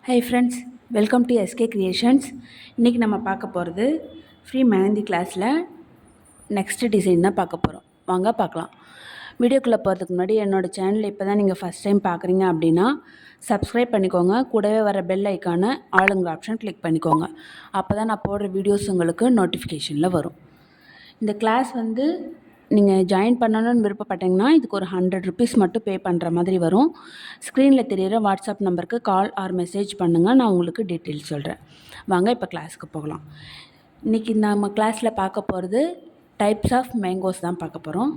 Hi friends, welcome to SK creations. இன்றைக்கி நம்ம பார்க்க போகிறது ஃப்ரீ மெஹந்தி கிளாஸில் நெக்ஸ்ட்டு டிசைன் தான் பார்க்க போகிறோம். வாங்க பார்க்கலாம். வீடியோக்குள்ளே போகிறதுக்கு முன்னாடி என்னோடய சேனல் இப்போ தான் நீங்கள் ஃபஸ்ட் டைம் பார்க்குறீங்க அப்படின்னா சப்ஸ்கிரைப் பண்ணிக்கோங்க. கூடவே வர பெல் ஐக்கானை ஆளுங்கிற ஆப்ஷன் கிளிக் பண்ணிக்கோங்க. அப்போ தான் நான் போடுற வீடியோஸ் உங்களுக்கு நோட்டிஃபிகேஷனில் வரும். இந்த கிளாஸ் நீங்கள் ஜாயின் பண்ணணும்னு விருப்பப்பட்டீங்கன்னா இதுக்கு ஒரு 100 ருபீஸ் மட்டும் பே பண்ணுற மாதிரி வரும். ஸ்க்ரீனில் தெரிகிற வாட்ஸ்அப் நம்பருக்கு கால் ஆர் மெசேஜ் பண்ணுங்கள். நான் உங்களுக்கு டீட்டெயில்ஸ் சொல்கிறேன். வாங்க இப்போ கிளாஸுக்கு போகலாம். இன்றைக்கி நம்ம கிளாஸில் பார்க்க போகிறது டைப்ஸ் ஆஃப் மேங்கோஸ் தான் பார்க்க போகிறோம்.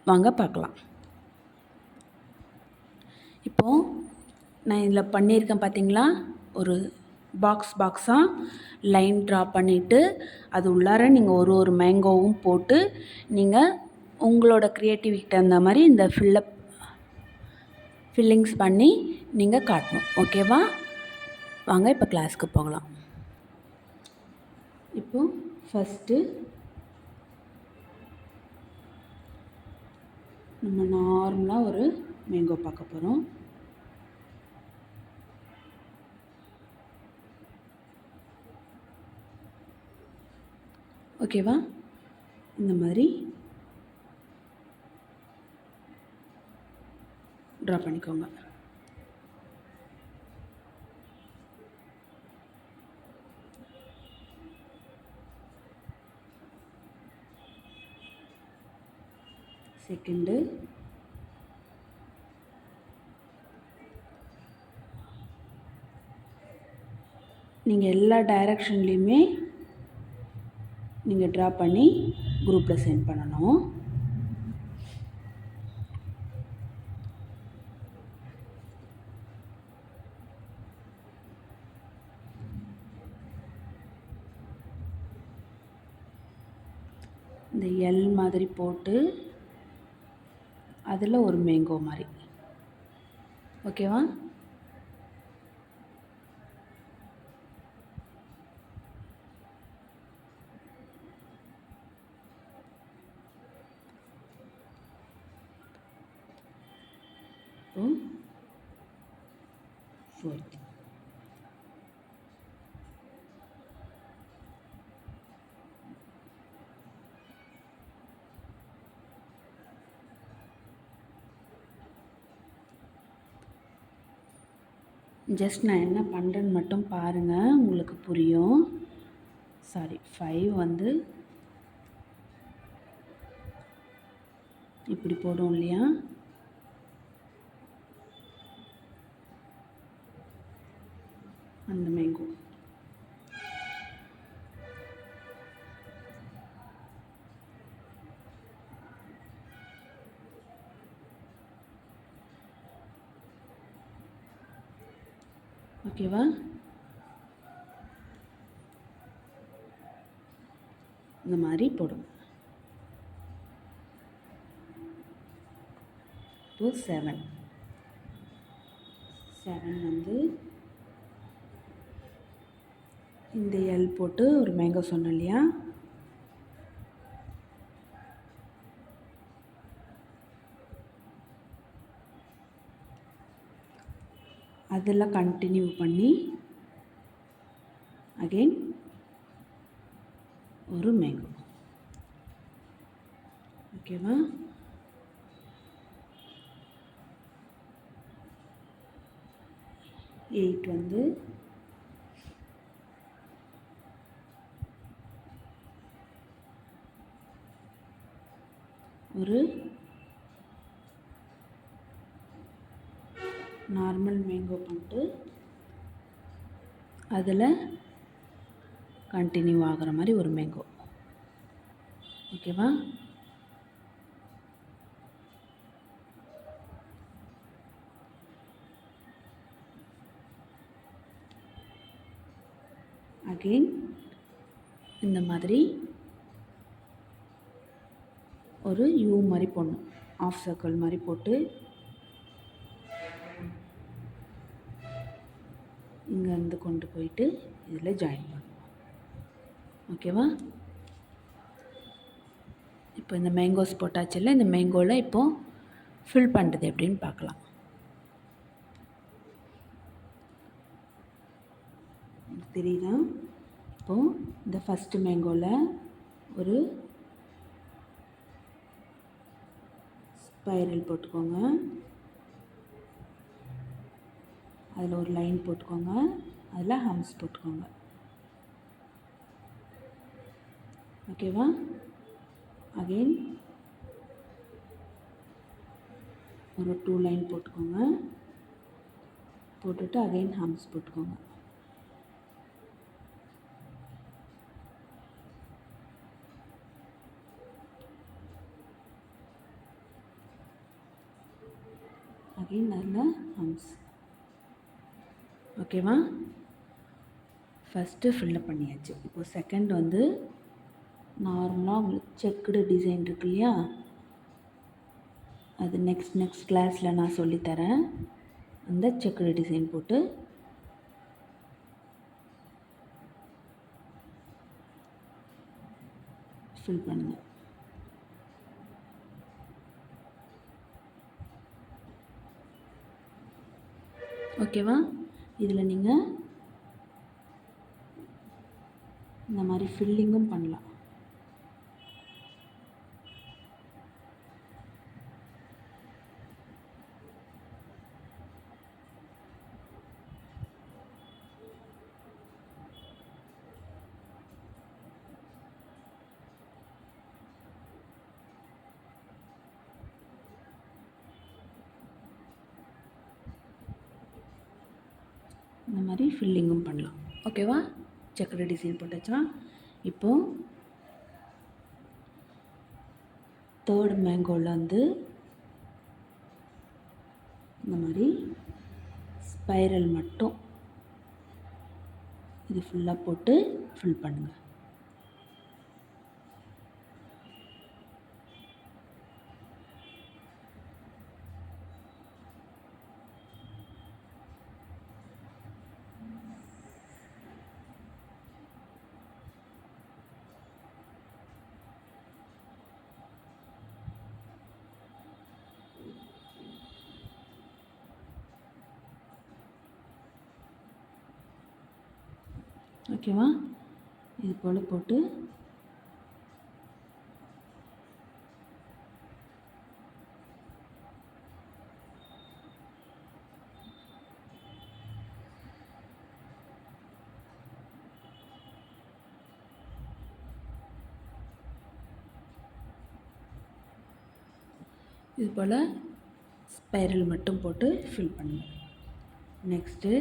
வாங்க பார்க்கலாம். இப்போது நான் இதில் பண்ணியிருக்கேன் பார்த்தீங்களா, ஒரு பாக்ஸாக லைன் ட்ரா பண்ணிவிட்டு அது உள்ளார நீங்கள் ஒரு மேங்கோவும் போட்டு நீங்கள் உங்களோட க்ரியேட்டிவிட்டி தகுந்த மாதிரி இந்த ஃபில்லிங்ஸ் பண்ணி நீங்கள் காட்டணும். ஓகேவா? வாங்க இப்போ கிளாஸ்க்கு போகலாம். இப்போது ஃபஸ்ட்டு நம்ம நார்மலாக ஒரு மேங்கோ பார்க்க போகிறோம். ஓகேவா? இந்த மாதிரி ட்ரா பண்ணிக்கோங்க. செகண்டு நீங்கள் எல்லா டைரக்ஷன்லேயுமே நீங்கள் ட்ரா பண்ணி குரூப்பில் சென்ட் பண்ணணும். இந்த எல் மாதிரி போட்டு அதில் ஒரு மேங்கோ மாதிரி. ஓகேவா? ஃபோர்த் ஜஸ்ட் நான் என்ன பண்ணுறேன்னு மட்டும் பாருங்கள், உங்களுக்கு புரியும். 5 இப்படி போடும் இல்லையா? அந்த மேங்கோ ஓகேவா? இந்த மாதிரி போடுங்க. இப்போ 7 இந்த எல் போட்டு ஒரு மேங்கோ சொன்னேன் இல்லையா, அதெல்லாம் கண்டினியூ பண்ணி அகெயின் ஒரு மேங்கோ. ஓகேவா? எயிட் ஒரு நார்மல் மேங்கோ பண்ணிட்டு அதில் கண்டினியூ ஆகிற மாதிரி ஒரு மேங்கோ. ஓகேவா? அகெயின் இந்த மாதிரி ஒரு யூ மாதிரி போடணும். ஆஃப் சர்க்கிள் மாதிரி போட்டு இங்கேருந்து கொண்டு போயிட்டு இதில் ஜாயின் பண்ணணும். ஓகேவா? இப்போ இந்த மேங்கோஸ் போட்டாச்சு இல்லை, இந்த மேங்கோவில் இப்போது ஃபில் பண்ணுறது எப்படின்னு பார்க்கலாம். தெரியுதா? இப்போது இந்த ஃபஸ்ட்டு மேங்கோவில் ஒரு ஸ்பைரல் போட்டுக்கோங்க, அதில் ஒரு லைன் போட்டுக்கோங்க, அதில் ஹம்ஸ் போட்டுக்கோங்க. ஓகேவா? அகெயின் ஒரு 2 லைன் போட்டுக்கோங்க, போட்டுட்டு அகெயின் ஹம்ஸ் போட்டுக்கோங்க. அகெயின் அதில் ஹம்ஸ். ஓகேவா? ஃபஸ்ட்டு ஃபில்லப் பண்ணியாச்சு. இப்போது செகண்ட் வந்து நார்மலாக உங்களுக்கு செக்குடு டிசைன் இருக்கு இல்லையா, அது நெக்ஸ்ட் கிளாஸில் நான் சொல்லித்தரேன். அந்த செக்குடு டிசைன் போட்டு ஃபில் பண்ணுங்கள். ஓகேவா? இதில் நீங்கள் இந்த மாதிரி ஃபில்லிங்கும் பண்ணலாம். இந்த மாதிரி ஃபில்லிங்கும் பண்ணலாம். ஓகேவா? செக்குடு டிசைன் போட்டாச்சா? இப்போது தேர்ட் மேங்கோவில் வந்து இந்த மாதிரி ஸ்பைரல் மட்டும் இது ஃபுல்லாக போட்டு ஃபில் பண்ணுங்கள். ஓகேவா? இது போல் போட்டு இது போல் ஸ்பைரல் மட்டும் போட்டு ஃபில் பண்ணுங்கள். நெக்ஸ்ட்டு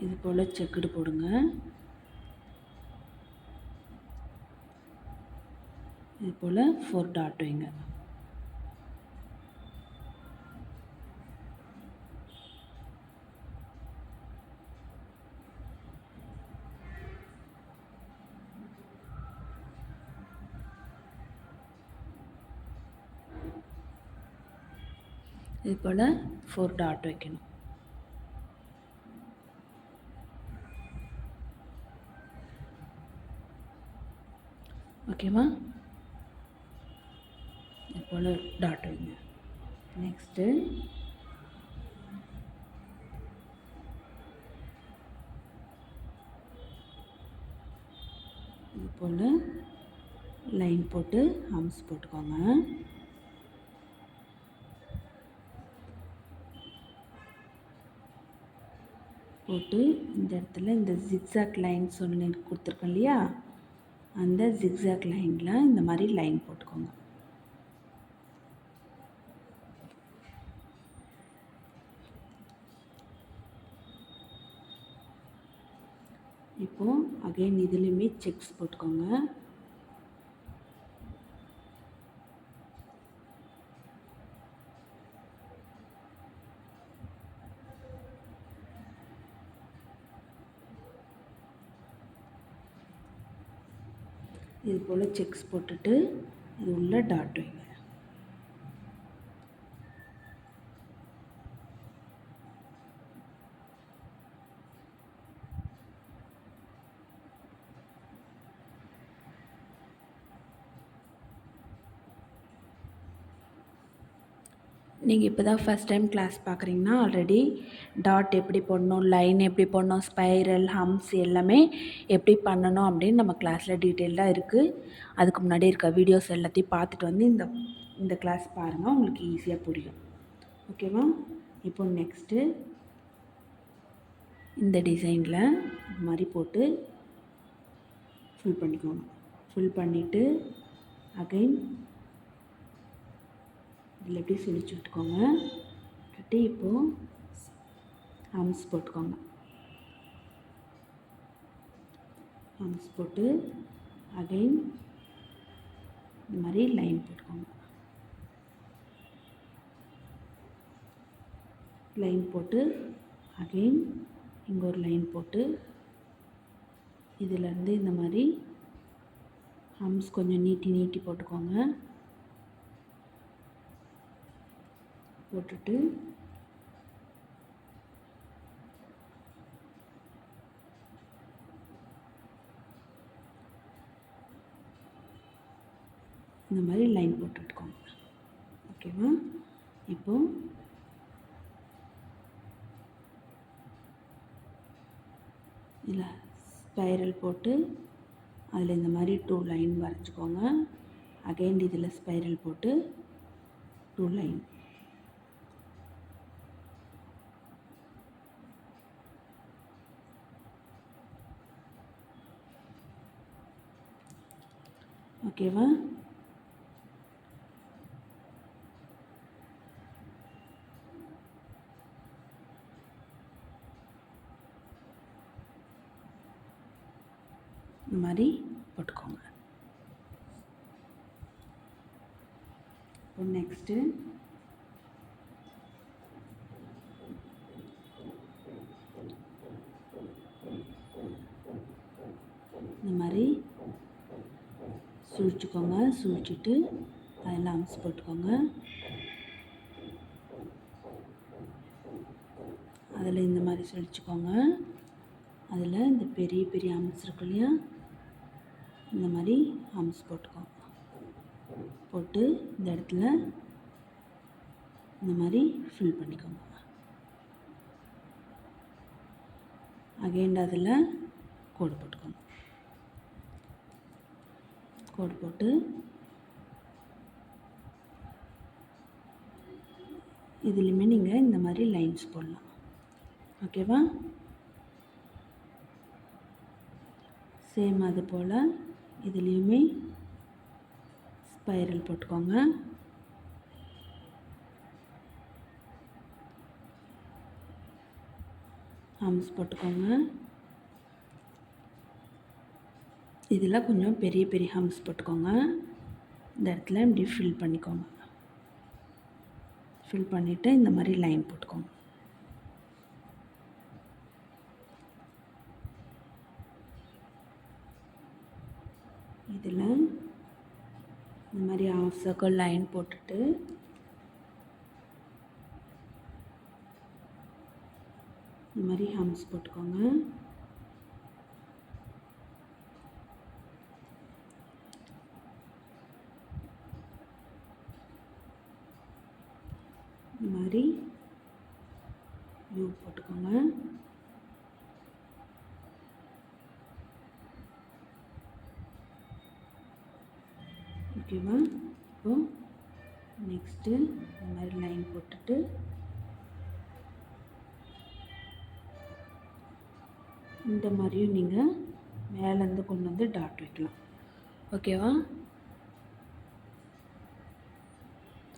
இது போல் செக்குடு போடுங்க. இது போல் 4 டாட் வைங்க. இது போல் 4 டாட் வைக்கணும். ஓகேவா? இது போல் டாட் வைங்க. நெக்ஸ்ட்டு இது போல் லைன் போட்டு ஹம்ஸ் போட்டுக்கோங்க. போட்டு இந்த இடத்துல இந்த ஜிக்ஸாக் லைன் சொல்லி கொடுத்துருக்கோம் இல்லையா, அந்த ஜிக்ஸாக் லைனில் இந்த மாதிரி லைன் போட்டுக்கோங்க. இப்போது அகைன் இதுலேயுமே செக்ஸ் போட்டுக்கோங்க. இது போல் செக்ஸ் போட்டுட்டு இது உள்ள டாட் வைங்க. நீங்கள் இப்போ தான் ஃபஸ்ட் டைம் கிளாஸ் பார்க்குறீங்கன்னா ஆல்ரெடி டாட் எப்படி போடணும், லைன் எப்படி போடணும், ஸ்பைரல், ஹம்ஸ் எல்லாமே எப்படி பண்ணணும் அப்படின்னு நம்ம கிளாஸில் டீட்டெயில்டாக இருக்குது. அதுக்கு முன்னாடி இருக்க வீடியோஸ் எல்லாத்தையும் பார்த்துட்டு வந்து இந்த கிளாஸ் பாருங்கள், உங்களுக்கு ஈஸியாக புரியும். ஓகேவா? இப்போ நெக்ஸ்ட்டு இந்த டிசைனில் இது மாதிரி போட்டு ஃபில் பண்ணிக்கோங்க. ஃபில் பண்ணிவிட்டு அகைன் இதில் எப்படி சுழிச்சு விட்டுக்கோங்க. விட்டுட்டு இப்போது ஹம்ஸ் போட்டுக்கோங்க. ஹம்ஸ் போட்டு அகைன் இந்த மாதிரி லைன் போட்டுக்கோங்க. லைன் போட்டு அகைன் இங்கே ஒரு லைன் போட்டு இதிலேருந்து இந்த மாதிரி ஹம்ஸ் கொஞ்சம் நீட்டி போட்டுக்கோங்க. போட்டுட்டு இந்த மாதிரி லைன் போட்டுக்கோங்க. ஓகேவா? இப்போ இதில் ஸ்பைரல் போட்டு அதில் இந்த மாதிரி 2 லைன் வரைஞ்சிக்கோங்க. அகைன் இதில் ஸ்பைரல் போட்டு 2 லைன். ஓகேவா? இந்த மாதிரி போட்டுக்கோங்க. இப்போ நெக்ஸ்ட்டு இந்த மாதிரி சுழிச்சுக்கோங்க. சுழிச்சிட்டு அதில் ஹம்ஸ் போட்டுக்கோங்க. அதில் இந்த மாதிரி சுழிச்சுக்கோங்க. அதில் இந்த பெரிய ஹம்ஸ் இருக்கு இல்லையா, இந்த மாதிரி ஹம்ஸ் போட்டுக்கோங்க. போட்டு இந்த இடத்துல இந்த மாதிரி ஃபில் பண்ணிக்கோங்க. அகைன் அதில் கோடு போட்டுக்கோங்க. கோடு போட்டு இதுலேயுமே நீங்கள் இந்த மாதிரி லைன்ஸ் போடலாம். ஓகேவா? சேம் அது போல் இதுலேயுமே ஸ்பைரல் போட்டுக்கோங்க. ஹம்ஸ் போட்டுக்கோங்க. இதில் கொஞ்சம் பெரிய ஹம்ஸ் போட்டுக்கோங்க. இந்த இடத்துல இப்படி ஃபில் பண்ணிக்கோங்க. ஃபில் பண்ணிவிட்டு இந்த மாதிரி லைன் போட்டுக்கோங்க. இதில் இந்த மாதிரி ஹாஃப் சர்க்கிள் லைன் போட்டுட்டு இந்த மாதிரி ஹம்ஸ் போட்டுக்கோங்க. இந்த மாதிரி யூ போட்டுக்கோங்க. ஓகேவா? இப்போ நெக்ஸ்ட்டு இந்த மாதிரி லைன் போட்டுட்டு இந்த மாதிரியும் நீங்கள் மேலேருந்து கொண்டு வந்து டாட் வைக்கலாம். ஓகேவா?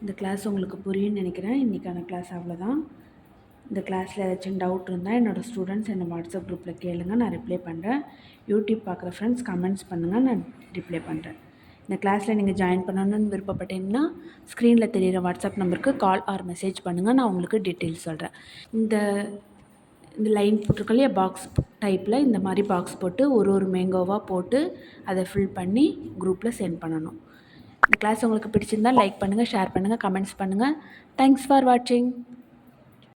இந்த கிளாஸ் உங்களுக்கு புரியும்னு நினைக்கிறேன். இன்றைக்கான கிளாஸ் அவ்வளோதான். இந்த கிளாஸில் ஏதாச்சும் டவுட் இருந்தால் என்னோடய ஸ்டூடெண்ட்ஸ் என்னை வாட்ஸ்அப் குரூப்பில் கேளுங்க, நான் ரிப்ளை பண்ணுறேன். யூடியூப் பார்க்குற ஃப்ரெண்ட்ஸ் கமெண்ட்ஸ் பண்ணுங்கள், நான் ரிப்ளை பண்ணுறேன். இந்த கிளாஸில் நீங்கள் ஜாயின் பண்ணணுன்னு விருப்பப்பட்டீங்கன்னா ஸ்க்ரீனில் தெரிகிற வாட்ஸ்அப் நம்பருக்கு கால் ஆர் மெசேஜ் பண்ணுங்கள், நான் உங்களுக்கு டீட்டெயில்ஸ் சொல்கிறேன். இந்த லைன் போட்டிருக்கோம் இல்லையா, பாக்ஸ் டைப்பில் இந்த மாதிரி பாக்ஸ் போட்டு ஒரு மேங்கோவாக போட்டு அதை ஃபில் பண்ணி குரூப்பில் சென்ட் பண்ணணும். இந்த கிளாஸ் உங்களுக்கு பிடிச்சிருந்தால் லைக் பண்ணுங்கள், ஷேர் பண்ணுங்கள், கமெண்ட்ஸ் பண்ணுங்கள். தேங்க்ஸ் ஃபார் வாட்சிங்.